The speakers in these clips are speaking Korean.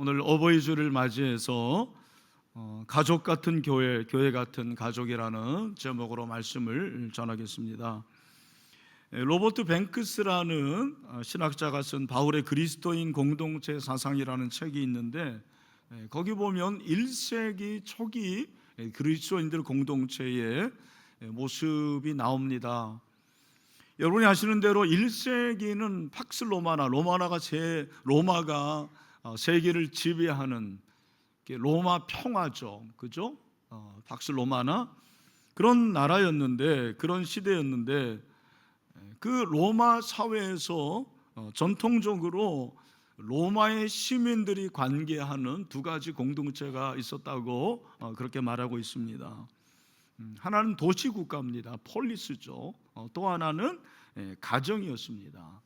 오늘 어버이주를 맞이해서 가족 같은 교회, 교회 같은 가족이라는 제목으로 말씀을 전하겠습니다. 로버트 뱅크스라는 신학자가 쓴 바울의 그리스도인 공동체 사상이라는 책이 있는데, 거기 보면 1세기 초기 그리스도인들 공동체의 모습이 나옵니다. 여러분이 아시는 대로 1세기는 팍스 로마가 세계를 지배하는 로마 평화죠, 그죠? 팍스 로마나 그런 나라였는데, 그런 시대였는데, 그 로마 사회에서 전통적으로 로마의 시민들이 관계하는 두 가지 공동체가 있었다고 그렇게 말하고 있습니다. 하나는 도시국가입니다. 폴리스죠. 또 하나는 가정이었습니다.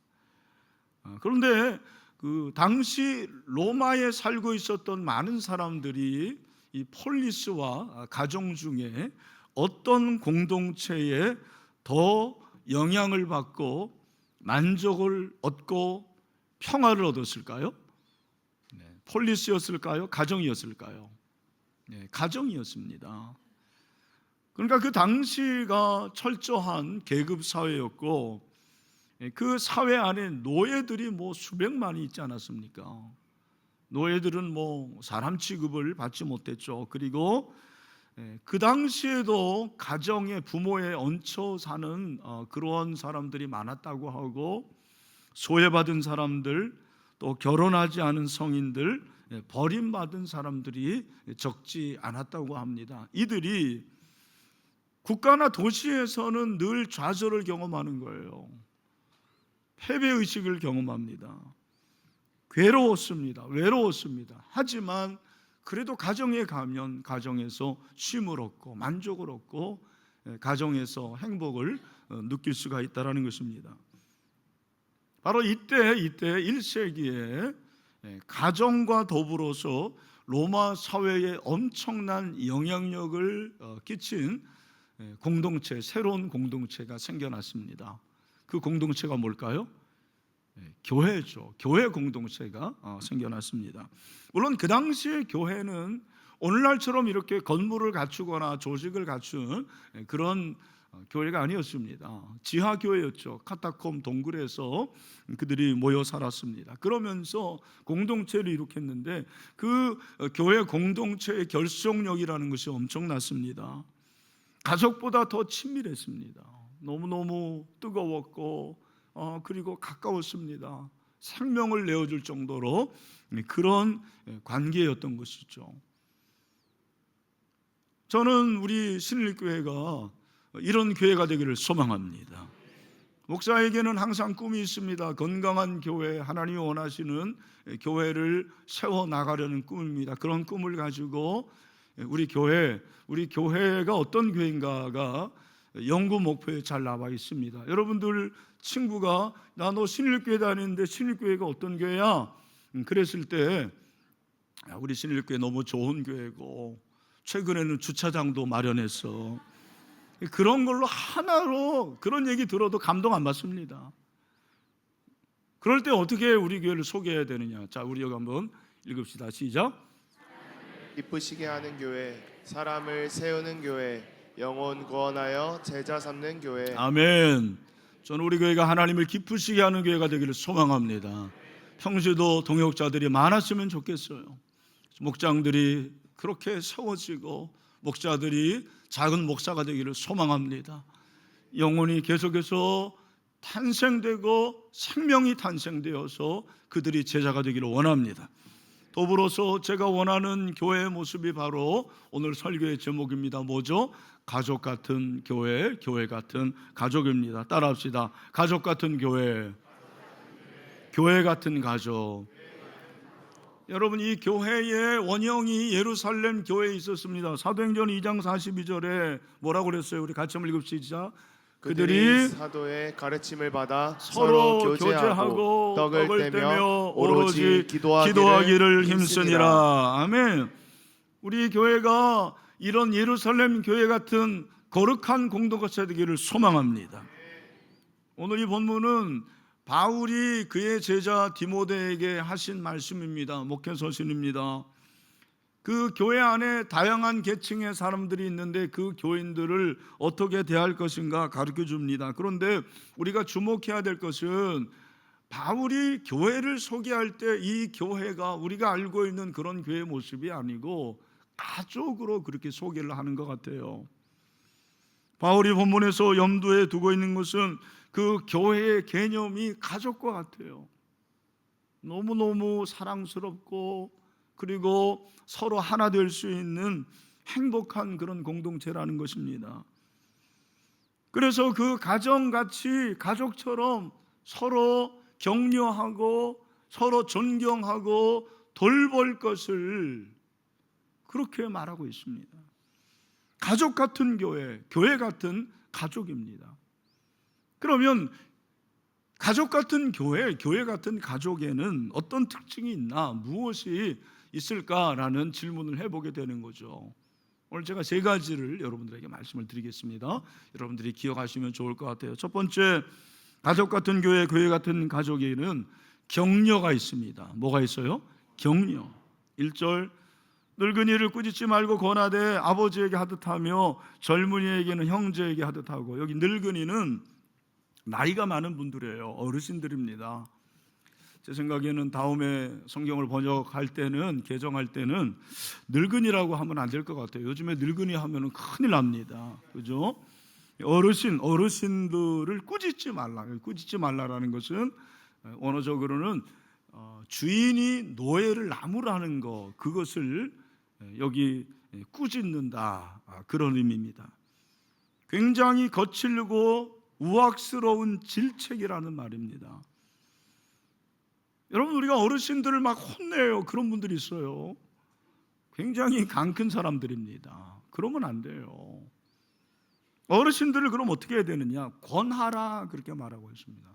그런데 그 당시 로마에 살고 있었던 많은 사람들이 이 폴리스와 가정 중에 어떤 공동체에 더 영향을 받고 만족을 얻고 평화를 얻었을까요? 폴리스였을까요? 가정이었을까요? 가정이었습니다. 그러니까 그 당시가 철저한 계급 사회였고, 그 사회 안에 노예들이 수백만이 있지 않았습니까? 노예들은 사람 취급을 받지 못했죠. 그리고 그 당시에도 가정에 부모에 얹혀 사는 그런 사람들이 많았다고 하고, 소외받은 사람들, 또 결혼하지 않은 성인들, 버림받은 사람들이 적지 않았다고 합니다. 이들이 국가나 도시에서는 늘 좌절을 경험하는 거예요. 패배의식을 경험합니다. 외로웠습니다. 하지만 그래도 가정에 가면 가정에서 쉼을 얻고 만족을 얻고 가정에서 행복을 느낄 수가 있다는 것입니다. 바로 이때 1세기에 가정과 더불어서 로마 사회에 엄청난 영향력을 끼친 새로운 공동체가 생겨났습니다. 그 공동체가 뭘까요? 교회죠. 교회 공동체가 생겨났습니다. 물론 그 당시의 교회는 오늘날처럼 이렇게 건물을 갖추거나 조직을 갖춘 그런 교회가 아니었습니다. 지하교회였죠. 카타콤 동굴에서 그들이 모여 살았습니다. 그러면서 공동체를 일으켰는데, 그 교회 공동체의 결속력이라는 것이 엄청났습니다. 가족보다 더 친밀했습니다. 너무너무 뜨거웠고 그리고 가까웠습니다. 생명을 내어줄 정도로 그런 관계였던 것이죠. 저는 우리 신일교회가 이런 교회가 되기를 소망합니다. 목사에게는 항상 꿈이 있습니다. 건강한 교회, 하나님이 원하시는 교회를 세워나가려는 꿈입니다. 그런 꿈을 가지고 우리 교회가 어떤 교회인가가 연구 목표에 잘 나와 있습니다. 여러분들 친구가 너 신일교회 다니는데 신일교회가 어떤 교회야? 그랬을 때 우리 신일교회 너무 좋은 교회고 최근에는 주차장도 마련했어. 그런 걸로 하나로 그런 얘기 들어도 감동 안 받습니다. 그럴 때 어떻게 우리 교회를 소개해야 되느냐? 자, 우리 여기 한번 읽읍시다. 시작. 기쁘시게 하는 교회, 사람을 세우는 교회, 영혼 구원하여 제자 삼는 교회. 아멘. 저는 우리 교회가 하나님을 기쁘시게 하는 교회가 되기를 소망합니다. 평소에도 동역자들이 많았으면 좋겠어요. 목장들이 그렇게 세워지고 목자들이 작은 목사가 되기를 소망합니다. 영혼이 계속해서 탄생되고 생명이 탄생되어서 그들이 제자가 되기를 원합니다. 더불어서 제가 원하는 교회의 모습이 바로 오늘 설교의 제목입니다. 뭐죠? 가족 같은 교회, 교회 같은 가족입니다. 따라합시다. 가족 같은 교회, 교회 같은 가족. 여러분, 이 교회의 원형이 예루살렘 교회에 있었습니다. 사도행전 2장 42절에 뭐라고 그랬어요? 우리 같이 한번 읽읍시다. 그들이 사도의 가르침을 받아 서로 교제하고 떡을 떼며 오로지 기도하기를 힘쓰니라. 아멘. 우리 교회가 이런 예루살렘 교회 같은 거룩한 공동체 되기를 소망합니다. 오늘 이 본문은 바울이 그의 제자 디모데에게 하신 말씀입니다. 목회서신입니다. 그 교회 안에 다양한 계층의 사람들이 있는데 그 교인들을 어떻게 대할 것인가 가르쳐 줍니다. 그런데 우리가 주목해야 될 것은 바울이 교회를 소개할 때 이 교회가 우리가 알고 있는 그런 교회 모습이 아니고 가족으로 그렇게 소개를 하는 것 같아요. 바울이 본문에서 염두에 두고 있는 것은 그 교회의 개념이 가족과 같아요. 너무너무 사랑스럽고 그리고 서로 하나 될 수 있는 행복한 그런 공동체라는 것입니다. 그래서 그 가정같이 가족처럼 서로 격려하고 서로 존경하고 돌볼 것을 그렇게 말하고 있습니다. 가족 같은 교회, 교회 같은 가족입니다. 그러면 가족 같은 교회, 교회 같은 가족에는 어떤 특징이 있나, 무엇이 있을까라는 질문을 해보게 되는 거죠. 오늘 제가 세 가지를 여러분들에게 말씀을 드리겠습니다. 여러분들이 기억하시면 좋을 것 같아요. 첫 번째, 가족 같은 교회, 교회 같은 가족에는 격려가 있습니다. 뭐가 있어요? 격려. 1절, 늙은이를 꾸짖지 말고 권하되 아버지에게 하듯 하며 젊은이에게는 형제에게 하듯 하고. 여기 늙은이는 나이가 많은 분들이에요. 어르신들입니다. 제 생각에는 다음에 성경을 번역할 때는, 개정할 때는 늙은이라고 하면 안 될 것 같아요. 요즘에 늙은이 하면 큰일 납니다. 그죠? 어르신들을 꾸짖지 말라. 꾸짖지 말라라는 것은 언어적으로는 주인이 노예를 나무라는 거, 그것을 여기 꾸짖는다, 그런 의미입니다. 굉장히 거칠고 우악스러운 질책이라는 말입니다. 여러분, 우리가 어르신들을 막 혼내요. 그런 분들이 있어요. 굉장히 강 큰 사람들입니다. 그러면 안 돼요. 어르신들을 그럼 어떻게 해야 되느냐? 권하라, 그렇게 말하고 있습니다.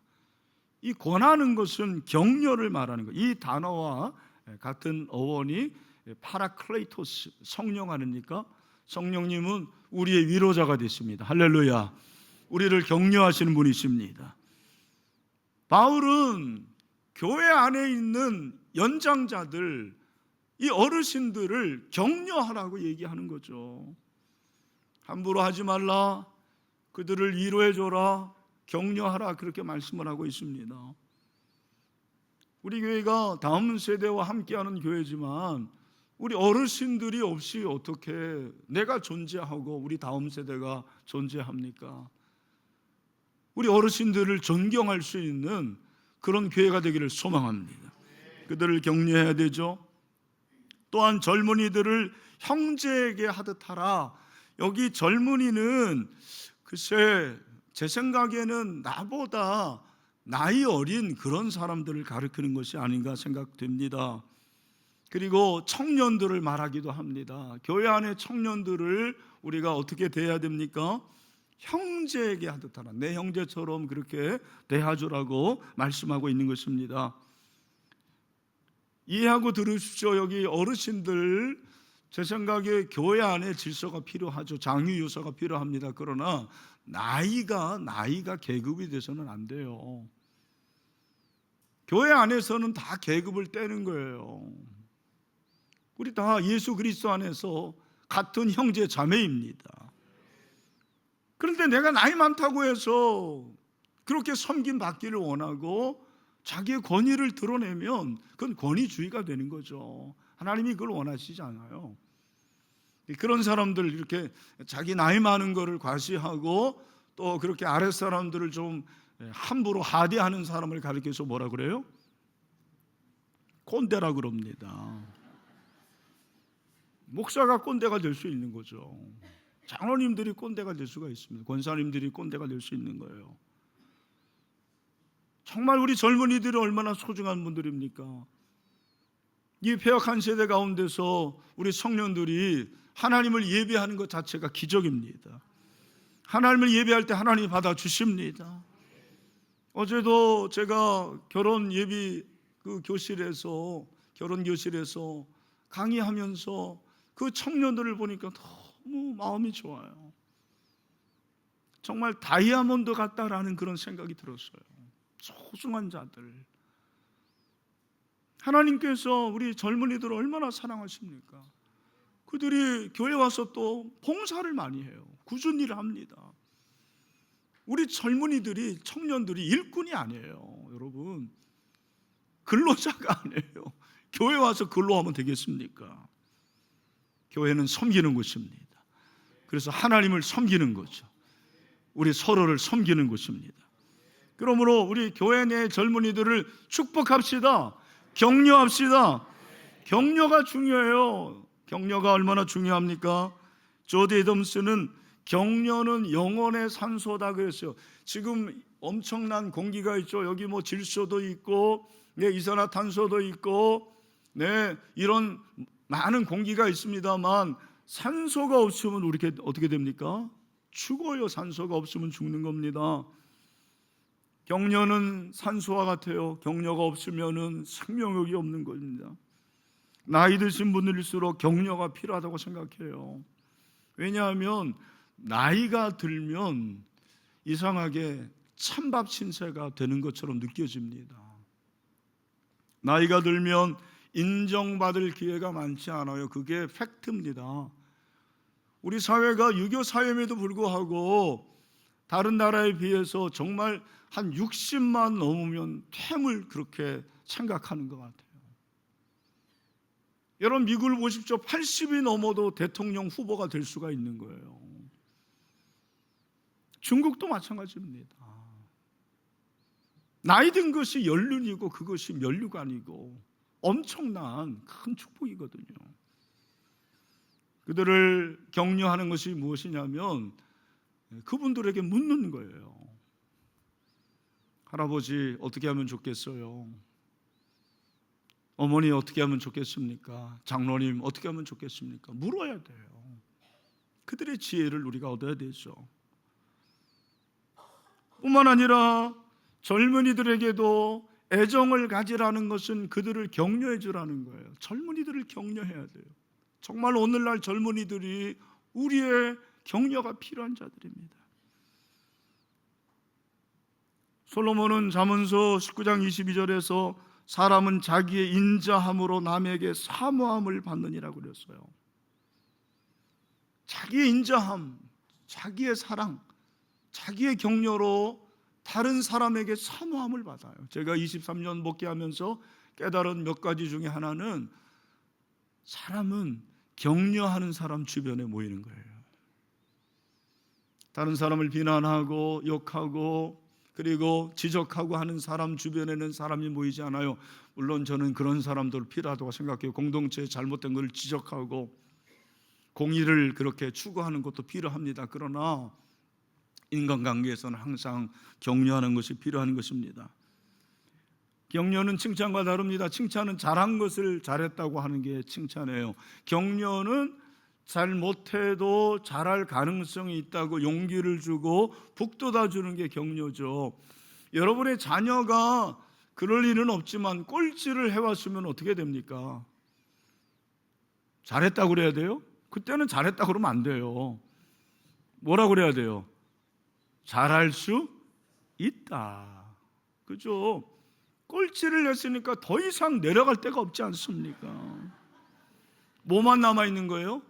이 권하는 것은 격려를 말하는 거예요. 이 단어와 같은 어원이 파라클레이토스, 성령 아닙니까? 성령님은 우리의 위로자가 되십니다. 할렐루야. 우리를 격려하시는 분이십니다. 바울은 교회 안에 있는 연장자들, 이 어르신들을 격려하라고 얘기하는 거죠. 함부로 하지 말라, 그들을 위로해줘라, 격려하라, 그렇게 말씀을 하고 있습니다. 우리 교회가 다음 세대와 함께하는 교회지만 우리 어르신들이 없이 어떻게 내가 존재하고 우리 다음 세대가 존재합니까? 우리 어르신들을 존경할 수 있는 그런 교회가 되기를 소망합니다. 그들을 격려해야 되죠. 또한 젊은이들을 형제에게 하듯 하라. 여기 젊은이는 글쎄 제 생각에는 나보다 나이 어린 그런 사람들을 가리키는 것이 아닌가 생각됩니다. 그리고 청년들을 말하기도 합니다. 교회 안에 청년들을 우리가 어떻게 대해야 됩니까? 형제에게 하듯 하라. 내 형제처럼 그렇게 대하주라고 말씀하고 있는 것입니다. 이해하고 들으십시오. 여기 어르신들, 제 생각에 교회 안에 질서가 필요하죠. 장유유서가 필요합니다. 그러나 나이가 계급이 돼서는 안 돼요. 교회 안에서는 다 계급을 떼는 거예요. 우리 다 예수 그리스도 안에서 같은 형제 자매입니다. 그런데 내가 나이 많다고 해서 그렇게 섬김 받기를 원하고 자기의 권위를 드러내면 그건 권위주의가 되는 거죠. 하나님이 그걸 원하시지 않아요. 그런 사람들, 이렇게 자기 나이 많은 거를 과시하고 또 그렇게 아랫사람들을 좀 함부로 하대하는 사람을 가리켜서 뭐라 그래요? 꼰대라 그럽니다. 목사가 꼰대가 될 수 있는 거죠. 장로님들이 꼰대가 될 수가 있습니다. 권사님들이 꼰대가 될 수 있는 거예요. 정말 우리 젊은이들이 얼마나 소중한 분들입니까? 이 폐역한 세대 가운데서 우리 청년들이 하나님을 예배하는 것 자체가 기적입니다. 하나님을 예배할 때 하나님이 받아주십니다. 어제도 제가 결혼 예비 결혼 교실에서 강의하면서 그 청년들을 보니까 너무 마음이 좋아요. 정말 다이아몬드 같다라는 그런 생각이 들었어요. 소중한 자들, 하나님께서 우리 젊은이들을 얼마나 사랑하십니까? 그들이 교회 와서 또 봉사를 많이 해요. 꾸준히 일을 합니다. 우리 젊은이들이, 청년들이 일꾼이 아니에요. 여러분, 근로자가 아니에요. 교회 와서 근로하면 되겠습니까? 교회는 섬기는 곳입니다. 그래서 하나님을 섬기는 거죠. 우리 서로를 섬기는 곳입니다. 그러므로 우리 교회 내 젊은이들을 축복합시다. 격려합시다. 격려가 중요해요. 격려가 얼마나 중요합니까? 조디 애덤스는 격려는 영혼의 산소다 그랬어요. 지금 엄청난 공기가 있죠. 여기 뭐 질소도 있고, 이산화탄소도 있고, 이런 많은 공기가 있습니다만 산소가 없으면 우리 어떻게 됩니까? 죽어요. 산소가 없으면 죽는 겁니다. 격려는 산소와 같아요. 격려가 없으면 생명력이 없는 겁니다. 나이 드신 분들일수록 격려가 필요하다고 생각해요. 왜냐하면 나이가 들면 이상하게 찬밥 신세가 되는 것처럼 느껴집니다. 나이가 들면 인정받을 기회가 많지 않아요. 그게 팩트입니다. 우리 사회가 유교 사회임에도 불구하고 다른 나라에 비해서 정말 한 60만 넘으면 퇴물 그렇게 생각하는 것 같아요. 여러분 미국을 보십시오. 80이 넘어도 대통령 후보가 될 수가 있는 거예요. 중국도 마찬가지입니다. 나이 든 것이 연륜이고 그것이 면류관이고 엄청난 큰 축복이거든요. 그들을 격려하는 것이 무엇이냐면 그분들에게 묻는 거예요. 할아버지 어떻게 하면 좋겠어요? 어머니 어떻게 하면 좋겠습니까? 장로님 어떻게 하면 좋겠습니까? 물어야 돼요. 그들의 지혜를 우리가 얻어야 되죠. 뿐만 아니라 젊은이들에게도 애정을 가지라는 것은 그들을 격려해 주라는 거예요. 젊은이들을 격려해야 돼요. 정말 오늘날 젊은이들이 우리의 격려가 필요한 자들입니다. 솔로몬은 잠언서 19장 22절에서 사람은 자기의 인자함으로 남에게 사모함을 받느니라고 그랬어요. 자기의 인자함, 자기의 사랑, 자기의 격려로 다른 사람에게 사모함을 받아요. 제가 23년 목회하면서 깨달은 몇 가지 중에 하나는 사람은 격려하는 사람 주변에 모이는 거예요. 다른 사람을 비난하고 욕하고 그리고 지적하고 하는 사람 주변에는 사람이 모이지 않아요. 물론 저는 그런 사람들 필요하다고 생각해요. 공동체에 잘못된 것을 지적하고 공의를 그렇게 추구하는 것도 필요합니다. 그러나 인간관계에서는 항상 격려하는 것이 필요한 것입니다. 격려는 칭찬과 다릅니다. 칭찬은 잘한 것을 잘했다고 하는 게 칭찬이에요. 격려는 잘 못해도 잘할 가능성이 있다고 용기를 주고 북돋아 주는 게 격려죠. 여러분의 자녀가 그럴 일은 없지만 꼴찌를 해왔으면 어떻게 됩니까? 잘했다고 그래야 돼요? 그때는 잘했다고 그러면 안 돼요. 뭐라고 그래야 돼요? 잘할 수 있다. 그죠? 꼴찌를 했으니까 더 이상 내려갈 데가 없지 않습니까? 뭐만 남아있는 거예요?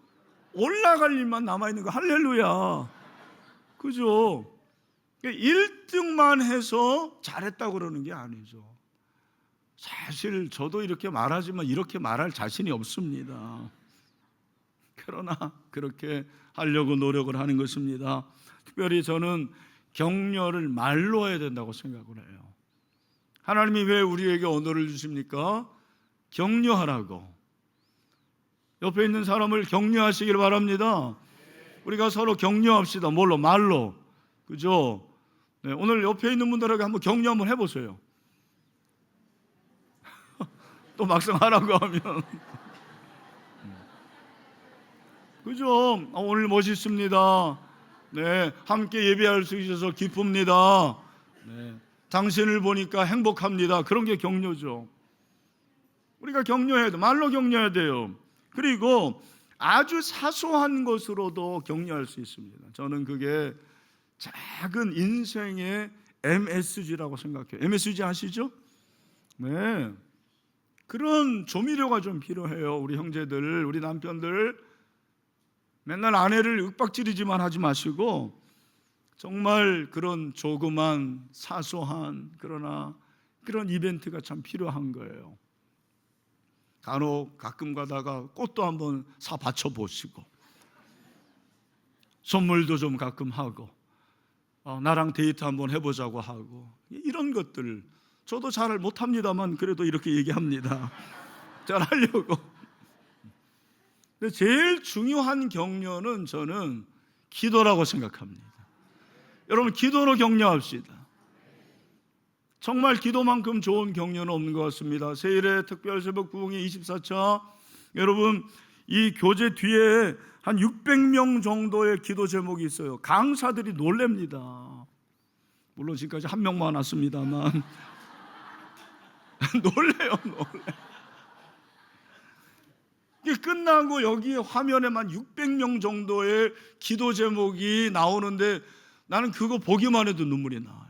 올라갈 일만 남아있는 거. 할렐루야. 그죠? 1등만 해서 잘했다고 그러는 게 아니죠. 사실 저도 이렇게 말하지만 이렇게 말할 자신이 없습니다. 그러나 그렇게 하려고 노력을 하는 것입니다. 특별히 저는 격려를 말로 해야 된다고 생각을 해요. 하나님이 왜 우리에게 언어를 주십니까? 격려하라고. 옆에 있는 사람을 격려하시길 바랍니다. 우리가 서로 격려합시다. 뭘로? 말로. 그죠? 네, 오늘 옆에 있는 분들에게 한번 격려 한번 해보세요. 또 막상 하라고 하면 그죠? 오늘 멋있습니다. 네, 함께 예배할 수 있어서 기쁩니다. 네, 당신을 보니까 행복합니다. 그런 게 격려죠. 우리가 격려해야 돼요. 말로 격려해야 돼요. 그리고 아주 사소한 것으로도 격려할 수 있습니다. 저는 그게 작은 인생의 MSG라고 생각해요. MSG 아시죠? 네. 그런 조미료가 좀 필요해요. 우리 형제들, 우리 남편들 맨날 아내를 윽박지르지만 하지 마시고 정말 그런 조그만 사소한 그러나 그런 이벤트가 참 필요한 거예요. 간혹 가끔 가다가 꽃도 한번 사 바쳐 보시고 선물도 좀 가끔 하고 나랑 데이트 한번 해보자고 하고 이런 것들 저도 잘 못합니다만 그래도 이렇게 얘기합니다. 잘 하려고. 근데 제일 중요한 격려는 저는 기도라고 생각합니다. 여러분 기도로 격려합시다. 정말 기도만큼 좋은 격려는 없는 것 같습니다. 세일의 특별새벽 부흥회 24차 여러분 이 교재 뒤에 한 600명 정도의 기도 제목이 있어요. 강사들이 놀랍니다. 물론 지금까지 한 명만 왔습니다만 놀래요. 이게 끝나고 여기 화면에만 600명 정도의 기도 제목이 나오는데 나는 그거 보기만 해도 눈물이 나와요.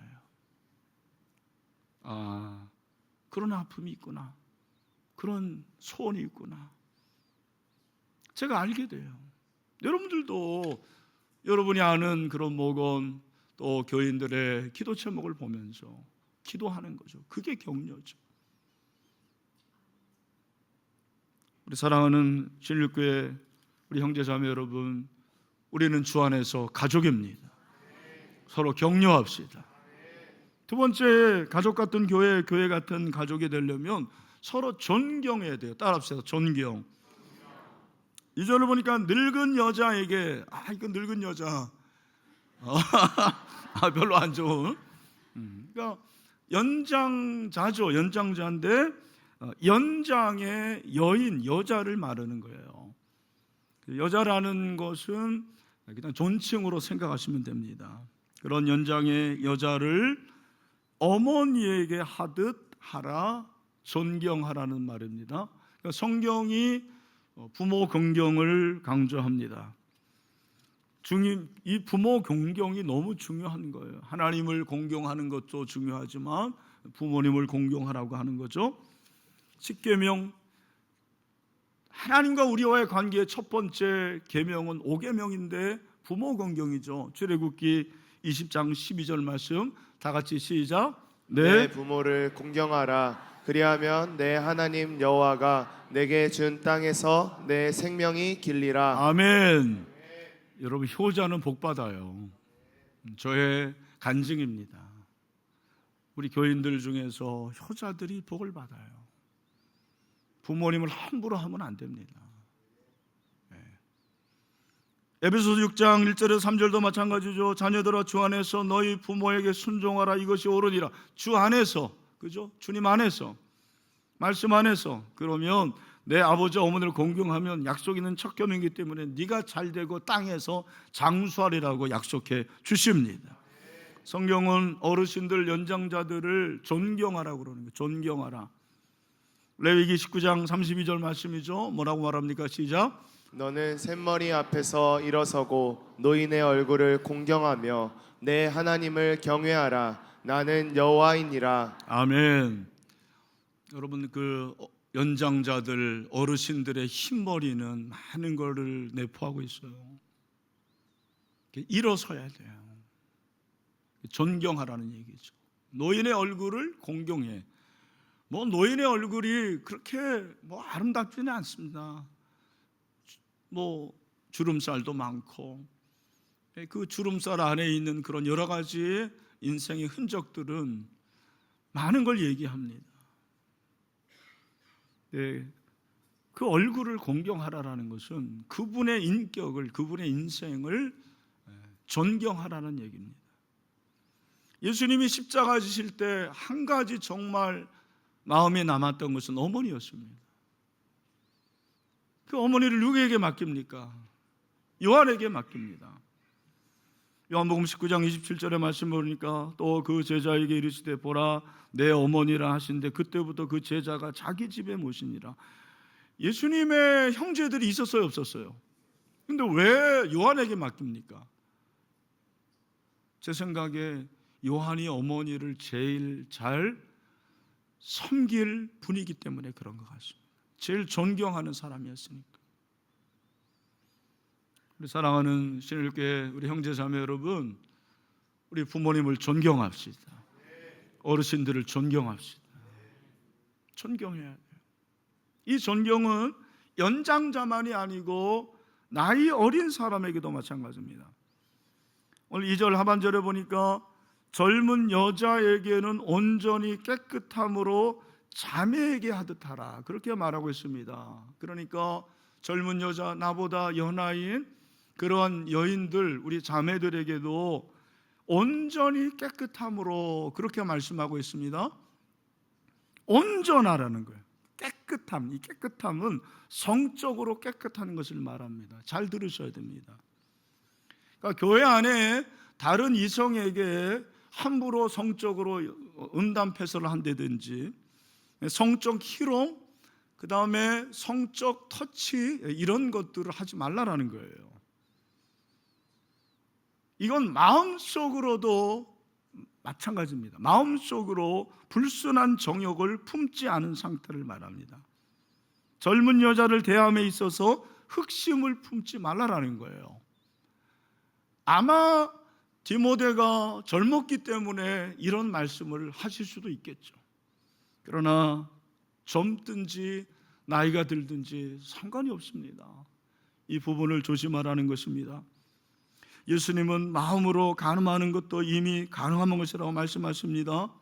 그런 아픔이 있구나. 그런 소원이 있구나. 제가 알게 돼요. 여러분들도 여러분이 아는 그런 목원 또 교인들의 기도 제목을 보면서 기도하는 거죠. 그게 격려죠. 우리 사랑하는 진리교회 우리 형제자매 여러분, 우리는 주 안에서 가족입니다. 서로 격려합시다. 두 번째, 가족 같은 교회 같은 가족이 되려면 서로 존경해야 돼요. 따라합시다. 존경. 2절을 보니까 늙은 여자에게 이거 늙은 여자 별로 안 좋은 그러니까 연장자죠. 연장자인데 연장의 여인, 여자를 말하는 거예요. 여자라는 것은 그냥 존칭으로 생각하시면 됩니다. 그런 연장의 여자를 어머니에게 하듯 하라, 존경하라는 말입니다. 그러니까 성경이 부모 긍경을 강조합니다. 이 부모 공경이 너무 중요한 거예요. 하나님을 공경하는 것도 중요하지만 부모님을 공경하라고 하는 거죠. 십계명, 하나님과 우리와의 관계의 첫 번째 계명은 5계명인데 부모 공경이죠. 출애굽기 20장 12절 말씀 다 같이 시작. 내 부모를 공경하라. 그리하면 내 하나님 여호와가 내게 준 땅에서 내 생명이 길리라. 아멘. 여러분 효자는 복 받아요. 저의 간증입니다. 우리 교인들 중에서 효자들이 복을 받아요. 부모님을 함부로 하면 안 됩니다. 에베소서 6장 1절에서 3절도 마찬가지죠. 자녀들아 주 안에서 너희 부모에게 순종하라. 이것이 옳으니라. 주 안에서, 그죠? 주님 안에서, 말씀 안에서. 그러면 내 아버지 어머니를 공경하면 약속 있는 첫 계명이기 때문에 네가 잘되고 땅에서 장수하리라고 약속해 주십니다. 성경은 어르신들, 연장자들을 존경하라고 그러는 거예요. 존경하라. 레위기 19장 32절 말씀이죠. 뭐라고 말합니까? 시작. 너는 샘머리 앞에서 일어서고 노인의 얼굴을 공경하며 내 하나님을 경외하라. 나는 여호와이니라. 아멘. 여러분 그 연장자들, 어르신들의 흰머리는 많은 것을 내포하고 있어요. 일어서야 돼요. 존경하라는 얘기죠. 노인의 얼굴을 공경해. 노인의 얼굴이 그렇게 아름답지는 않습니다. 주름살도 많고 그 주름살 안에 있는 그런 여러 가지 인생의 흔적들은 많은 걸 얘기합니다. 그 얼굴을 공경하라는 것은 그분의 인격을, 그분의 인생을 존경하라는 얘기입니다. 예수님이 십자가 지실 때 한 가지 정말 마음에 남았던 것은 어머니였습니다. 그 어머니를 누구에게 맡깁니까? 요한에게 맡깁니다. 요한복음 19장 27절의 말씀 보니까 또 그 제자에게 이르시되 보라 내 어머니라 하신데 그때부터 그 제자가 자기 집에 모시니라. 예수님의 형제들이 있었어요, 없었어요? 근데 왜 요한에게 맡깁니까? 제 생각에 요한이 어머니를 제일 잘 섬길 분이기 때문에 그런 것 같습니다. 제일 존경하는 사람이었으니까. 우리 사랑하는 신일교회 우리 형제자매 여러분, 우리 부모님을 존경합시다. 어르신들을 존경합시다. 존경해야 돼요. 이 존경은 연장자만이 아니고 나이 어린 사람에게도 마찬가지입니다. 오늘 2절 하반절에 보니까 젊은 여자에게는 온전히 깨끗함으로 자매에게 하듯 하라, 그렇게 말하고 있습니다. 그러니까 젊은 여자, 나보다 연하인 그러한 여인들, 우리 자매들에게도 온전히 깨끗함으로 그렇게 말씀하고 있습니다. 온전하라는 거예요. 깨끗함, 이 깨끗함은 성적으로 깨끗한 것을 말합니다. 잘 들으셔야 됩니다. 그러니까 교회 안에 다른 이성에게 함부로 성적으로 음담패설을 한다든지 성적 희롱, 그 다음에 성적 터치, 이런 것들을 하지 말라라는 거예요. 이건 마음속으로도 마찬가지입니다. 마음속으로 불순한 정욕을 품지 않은 상태를 말합니다. 젊은 여자를 대함에 있어서 흑심을 품지 말라라는 거예요. 아마 디모데가 젊었기 때문에 이런 말씀을 하실 수도 있겠죠. 그러나 젊든지 나이가 들든지 상관이 없습니다. 이 부분을 조심하라는 것입니다. 예수님은 마음으로 간음하는 것도 이미 간음한 것이라고 말씀하십니다.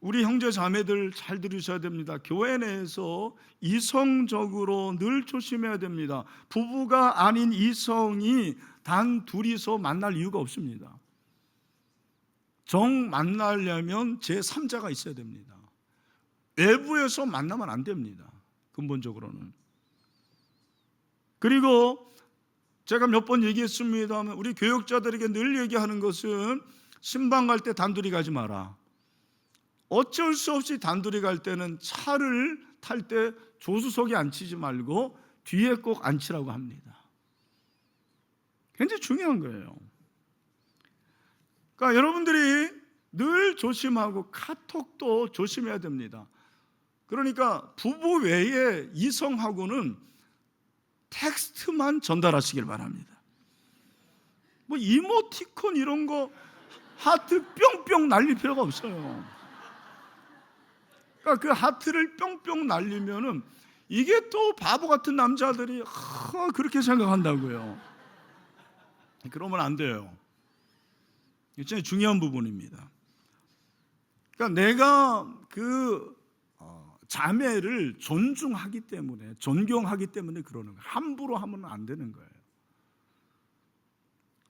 우리 형제 자매들 잘 들으셔야 됩니다. 교회 내에서 이성적으로 늘 조심해야 됩니다. 부부가 아닌 이성이 단 둘이서 만날 이유가 없습니다. 정 만나려면 제3자가 있어야 됩니다. 외부에서 만나면 안 됩니다. 근본적으로는. 그리고 제가 몇 번 얘기했습니다만 우리 교역자들에게 늘 얘기하는 것은 신방 갈 때 단둘이 가지 마라. 어쩔 수 없이 단둘이 갈 때는 차를 탈 때 조수석에 앉히지 말고 뒤에 꼭 앉히라고 합니다. 굉장히 중요한 거예요. 그러니까 여러분들이 늘 조심하고 카톡도 조심해야 됩니다. 그러니까 부부 외에 이성하고는 텍스트만 전달하시길 바랍니다. 뭐 이모티콘 이런 거 하트 뿅뿅 날릴 필요가 없어요. 그러니까 그 하트를 뿅뿅 날리면은 이게 또 바보 같은 남자들이 그렇게 생각한다고요. 그러면 안 돼요. 이게 진짜 중요한 부분입니다. 그러니까 내가 그 자매를 존중하기 때문에, 존경하기 때문에 그러는 거예요. 함부로 하면 안 되는 거예요.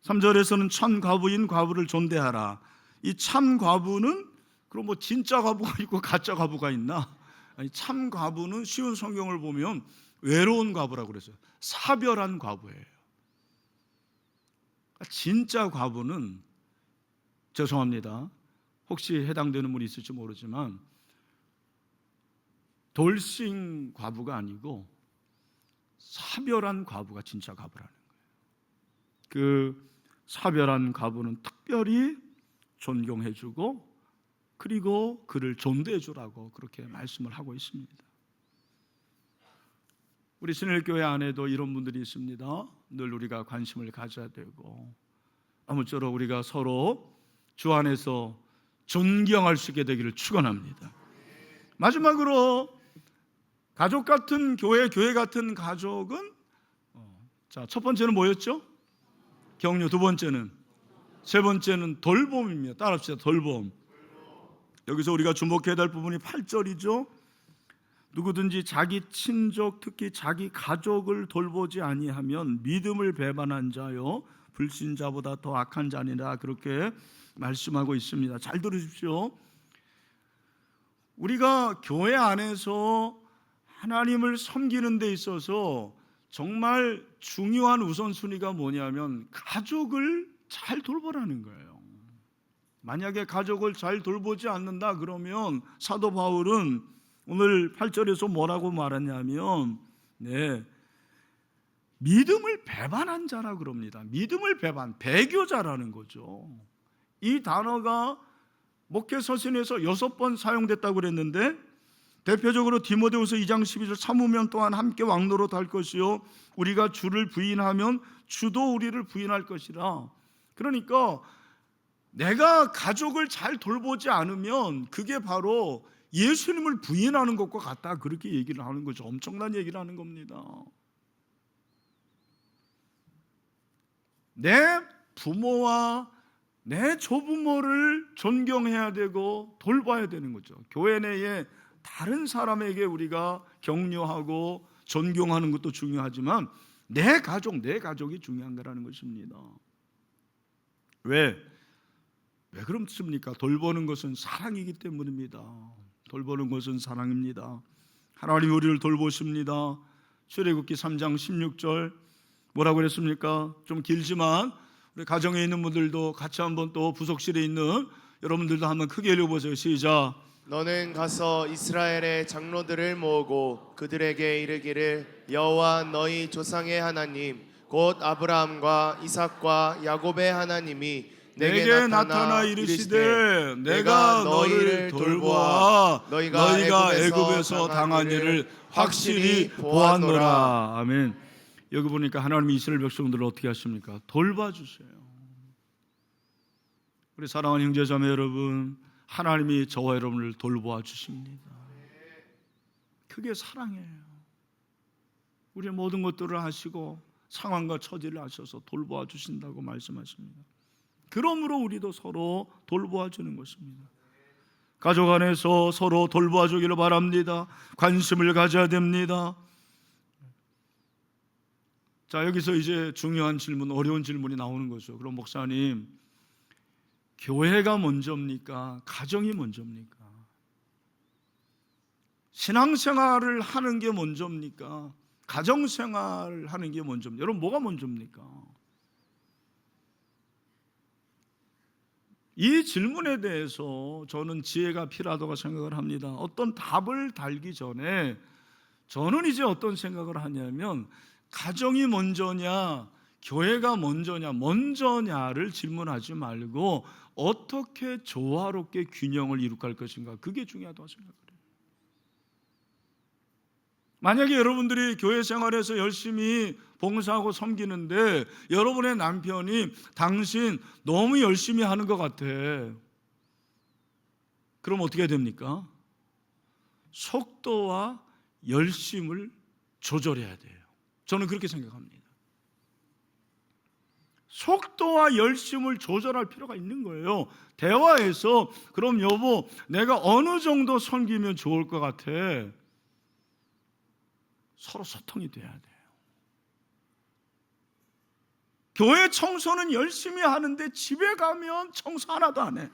3절에서는 참 과부인 과부를 존대하라. 이 참 과부는 그럼 뭐 진짜 과부가 있고 가짜 과부가 있나? 아니, 참 과부는 쉬운 성경을 보면 외로운 과부라고 그랬어요. 사별한 과부예요. 진짜 과부는, 죄송합니다, 혹시 해당되는 분이 있을지 모르지만 돌싱 과부가 아니고 사별한 과부가 진짜 과부라는 거예요. 그 사별한 과부는 특별히 존경해주고 그리고 그를 존대해주라고 그렇게 말씀을 하고 있습니다. 우리 신일교회 안에도 이런 분들이 있습니다. 늘 우리가 관심을 가져야 되고 아무쪼록 우리가 서로 주 안에서 존경할 수 있게 되기를 축원합니다. 마지막으로 가족 같은 교회 같은 가족은 자, 첫 번째는 뭐였죠? 격려. 두 번째는, 세 번째는 돌봄입니다. 따라합시다. 돌봄. 여기서 우리가 주목해야 될 부분이 8절이죠. 누구든지 자기 친족, 특히 자기 가족을 돌보지 아니하면 믿음을 배반한 자요 불신자보다 더 악한 자니라, 그렇게 말씀하고 있습니다. 잘 들으십시오. 우리가 교회 안에서 하나님을 섬기는 데 있어서 정말 중요한 우선순위가 뭐냐면 가족을 잘 돌보라는 거예요. 만약에 가족을 잘 돌보지 않는다 그러면 사도 바울은 오늘 8절에서 뭐라고 말하냐면 믿음을 배반한 자라 그럽니다. 믿음을 배교자라는 거죠. 이 단어가 목회 서신에서 6번 사용됐다고 그랬는데, 대표적으로 디모데후서 2장 12절 참으면 또한 함께 왕노릇 할 것이요 우리가 주를 부인하면 주도 우리를 부인할 것이라. 그러니까 내가 가족을 잘 돌보지 않으면 그게 바로 예수님을 부인하는 것과 같다, 그렇게 얘기를 하는 거죠. 엄청난 얘기를 하는 겁니다. 내 부모와 내 조부모를 존경해야 되고 돌봐야 되는 거죠. 교회 내에 다른 사람에게 우리가 격려하고 존경하는 것도 중요하지만 내 가족이 중요한 거라는 것입니다. 왜 그렇습니까? 돌보는 것은 사랑이기 때문입니다. 돌보는 것은 사랑입니다. 하나님 우리를 돌보십니다. 출애굽기 3장 16절 뭐라고 그랬습니까? 좀 길지만 우리 가정에 있는 분들도 같이 한번, 또 부속실에 있는 여러분들도 한번 크게 읽어보세요. 시작. 너는 가서 이스라엘의 장로들을 모으고 그들에게 이르기를 여호와 너희 조상의 하나님 곧 아브라함과 이삭과 야곱의 하나님이 내게 나타나 이르시되 내가 너희를 돌보아 너희가 애굽에서 당한 일을 확실히 보았노라. 아멘. 여기 보니까 하나님이 이스라엘 백성들을 어떻게 하십니까? 돌봐주세요. 우리 사랑하는 형제자매 여러분, 하나님이 저와 여러분을 돌보아 주십니다. 그게 사랑이에요. 우리의 모든 것들을 하시고 상황과 처지를 아셔서 돌보아 주신다고 말씀하십니다. 그러므로 우리도 서로 돌보아 주는 것입니다. 가족 안에서 서로 돌보아 주기를 바랍니다. 관심을 가져야 됩니다. 자, 여기서 이제 중요한 질문, 어려운 질문이 나오는 거죠. 그럼 목사님, 교회가 먼저입니까? 가정이 먼저입니까? 신앙생활을 하는 게 먼저입니까? 가정생활을 하는 게 먼저입니까? 여러분, 뭐가 먼저입니까? 이 질문에 대해서 저는 지혜가 필요하다고 생각을 합니다. 어떤 답을 달기 전에 저는 이제 어떤 생각을 하냐면, 가정이 먼저냐 교회가 먼저냐를 질문하지 말고 어떻게 조화롭게 균형을 이룩할 것인가, 그게 중요하다고 생각해요. 만약에 여러분들이 교회 생활에서 열심히 봉사하고 섬기는데 여러분의 남편이 당신 너무 열심히 하는 것 같아, 그럼 어떻게 됩니까? 속도와 열심을 조절해야 돼요. 저는 그렇게 생각합니다. 속도와 열심을 조절할 필요가 있는 거예요. 대화에서 그럼 여보, 내가 어느 정도 섬기면 좋을 것 같아? 서로 소통이 돼야 돼요. 교회 청소는 열심히 하는데 집에 가면 청소 하나도 안 해.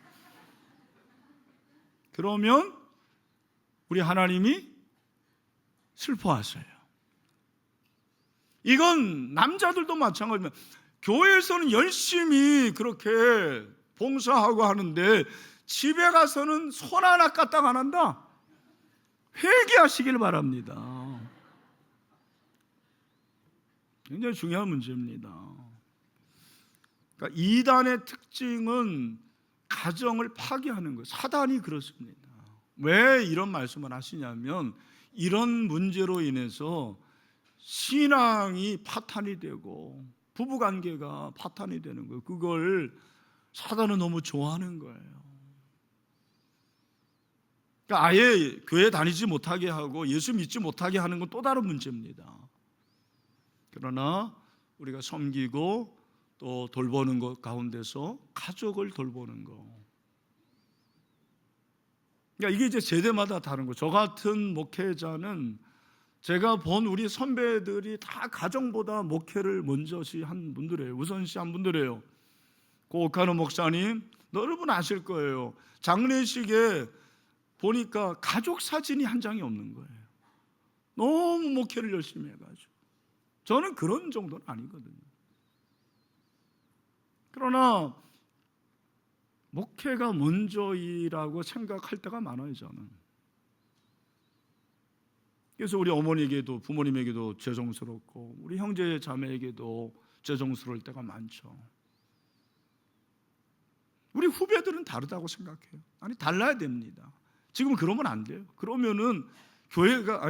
그러면 우리 하나님이 슬퍼하세요. 이건 남자들도 마찬가지입니다. 교회에서는 열심히 그렇게 봉사하고 하는데 집에 가서는 손 하나 까딱 안 한다? 회개하시길 바랍니다. 굉장히 중요한 문제입니다. 그러니까 이단의 특징은 가정을 파괴하는 거예요. 사단이 그렇습니다. 왜 이런 말씀을 하시냐면, 이런 문제로 인해서 신앙이 파탄이 되고 부부관계가 파탄이 되는 거예요. 그걸 사단은 너무 좋아하는 거예요. 그러니까 아예 교회 다니지 못하게 하고 예수 믿지 못하게 하는 건 또 다른 문제입니다. 그러나 우리가 섬기고 또 돌보는 것 가운데서 가족을 돌보는 거, 그러니까 이게 이제 세대마다 다른 거예요. 저 같은 목회자는 제가 본 우리 선배들이 다 가정보다 목회를 먼저시 한 분들이에요. 우선시 한 분들이에요. 고옥하는 목사님, 여러분 아실 거예요. 장례식에 보니까 가족 사진이 한 장이 없는 거예요. 너무 목회를 열심히 해가지고. 저는 그런 정도는 아니거든요. 그러나 목회가 먼저이라고 생각할 때가 많아요, 저는. 그래서 우리 어머니에게도 부모님에게도 죄송스럽고 우리 형제 자매에게도 죄송스러울 때가 많죠. 우리 후배들은 다르다고 생각해요. 아니, 달라야 됩니다. 지금 그러면 안 돼요. 그러면은 교회가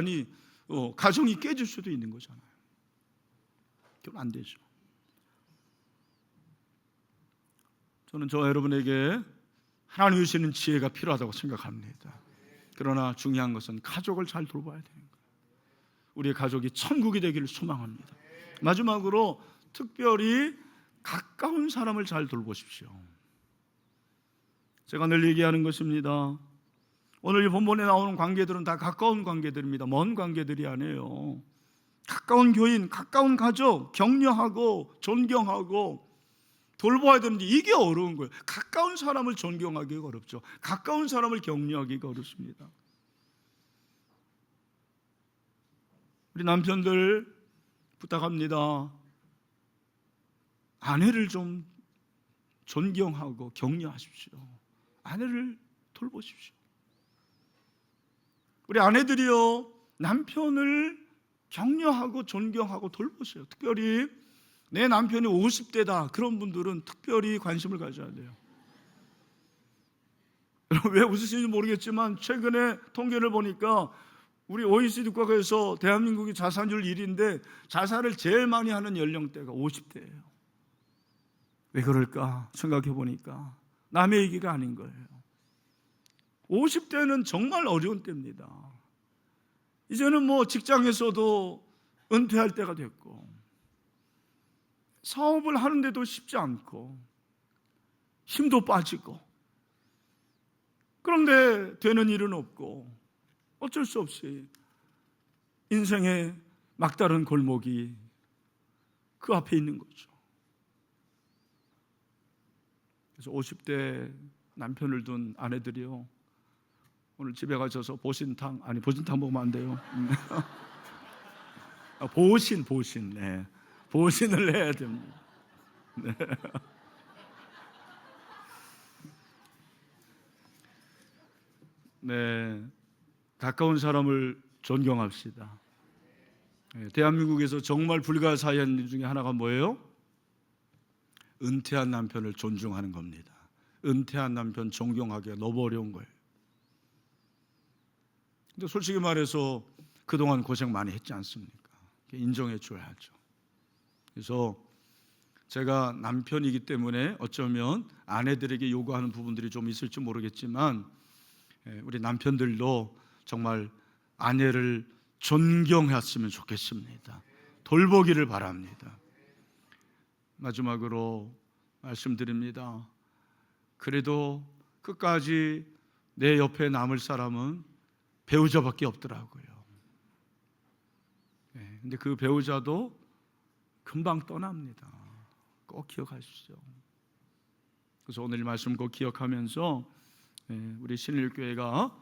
가정이 깨질 수도 있는 거잖아요. 그럼 안 되죠. 저는 여러분에게 하나님이 주시는 지혜가 필요하다고 생각합니다. 그러나 중요한 것은 가족을 잘 돌봐야 되는 거예요. 우리의 가족이 천국이 되기를 소망합니다. 마지막으로 특별히 가까운 사람을 잘 돌보십시오. 제가 늘 얘기하는 것입니다. 오늘 이 본문에 나오는 관계들은 다 가까운 관계들입니다. 먼 관계들이 아니에요. 가까운 교인, 가까운 가족, 격려하고 존경하고 돌봐야 되는데 이게 어려운 거예요. 가까운 사람을 존경하기가 어렵죠. 가까운 사람을 격려하기가 어렵습니다. 우리 남편들 부탁합니다. 아내를 좀 존경하고 격려하십시오. 아내를 돌보십시오. 우리 아내들이요, 남편을 격려하고 존경하고 돌보세요. 특별히 내 남편이 50대다 그런 분들은 특별히 관심을 가져야 돼요. 왜 웃으시는지 모르겠지만 최근에 통계를 보니까 우리 OECD 국가에서 대한민국이 자살률 1위인데 자살을 제일 많이 하는 연령대가 50대예요. 왜 그럴까 생각해 보니까 남의 얘기가 아닌 거예요. 50대는 정말 어려운 때입니다. 이제는 직장에서도 은퇴할 때가 됐고 사업을 하는데도 쉽지 않고 힘도 빠지고 그런데 되는 일은 없고 어쩔 수 없이 인생의 막다른 골목이 그 앞에 있는 거죠. 그래서 50대 남편을 둔 아내들이요, 오늘 집에 가셔서 보신탕 먹으면 안 돼요. 보신, 네. 보신을 해야 됩니다. 네. 네, 가까운 사람을 존경합시다. 대한민국에서 정말 불가사의한 일 중에 하나가 뭐예요? 은퇴한 남편을 존중하는 겁니다. 은퇴한 남편 존경하기가 너무 어려운 거예요. 근데 솔직히 말해서 그동안 고생 많이 했지 않습니까? 인정해 줘야죠. 그래서 제가 남편이기 때문에 어쩌면 아내들에게 요구하는 부분들이 좀 있을지 모르겠지만 우리 남편들도 정말 아내를 존경했으면 좋겠습니다. 돌보기를 바랍니다. 마지막으로 말씀드립니다. 그래도 끝까지 내 옆에 남을 사람은 배우자밖에 없더라고요. 근데 그 배우자도 금방 떠납니다. 꼭 기억하십시오. 그래서 오늘 말씀 꼭 기억하면서 우리 신일교회가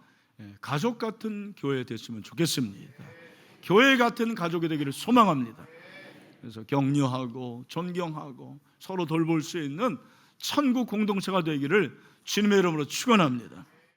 가족 같은 교회 됐으면 좋겠습니다. 교회 같은 가족이 되기를 소망합니다. 그래서 격려하고 존경하고 서로 돌볼 수 있는 천국 공동체가 되기를 주님의 이름으로 축원합니다.